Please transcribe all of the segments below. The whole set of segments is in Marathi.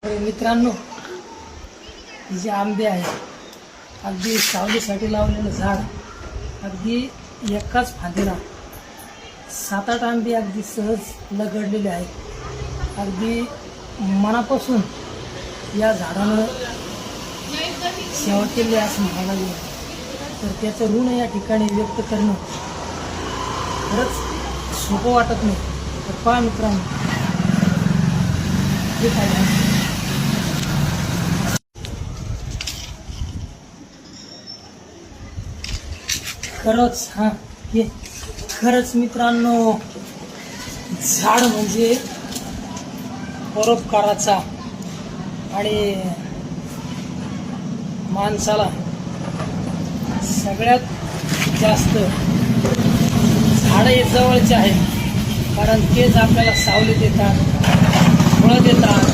मित्रांनो, हे जे आंबे आहेत, अगदी सावलीसाठी लावलेलं झाड, अगदी एकाच फांदीला 7-8 आंबे अगदी सहज लगडलेले आहेत. अगदी मनापासून या झाडानं सेवा केली असं म्हणायला लागेल. तर त्याचं ऋण या ठिकाणी व्यक्त करणं खरंच सोपं वाटत नाही. तर पहा मित्रांनो, हे काय खरंच हे खरंच मित्रांनो, झाड म्हणजे परोपकाराचा आणि माणसाला सगळ्यात जास्त झाडं हे जवळचे आहेत. कारण तेच आपल्याला सावली देतात, फळं देतात,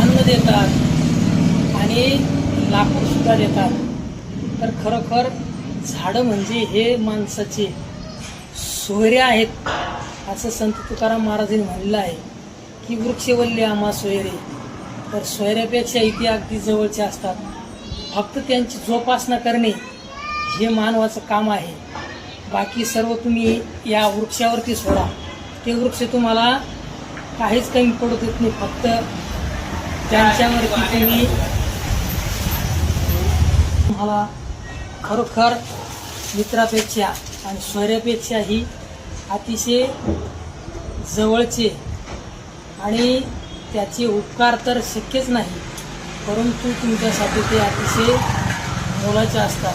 अन्न देतात आणि लाकूडसुद्धा देतात. तर खरोखर झाडं म्हणजे हे माणसाचे सोयरे आहेत असं संत तुकाराम महाराजांनी म्हणलेलं आहे की वृक्षवल्ली आम्हा सोयरे. तर सोयऱ्यापेक्षा इथे अगदी जवळचे असतात. फक्त त्यांची जोपासना करणे हे मानवाचं काम आहे. बाकी सर्व तुम्ही या वृक्षावरती सोडा, ते वृक्ष तुम्हाला काहीच कमी पडू देत नाही. फक्त त्यांच्यावरती तुम्ही तुम्हाला खरोखर मित्रापेक्षा आणि सोयऱ्यापेक्षाही अतिशय जवळचे आणि त्याचे उपकार तर शक्यच नाही, परंतु तुमच्यासाठी ते अतिशय मोलाचे असतात.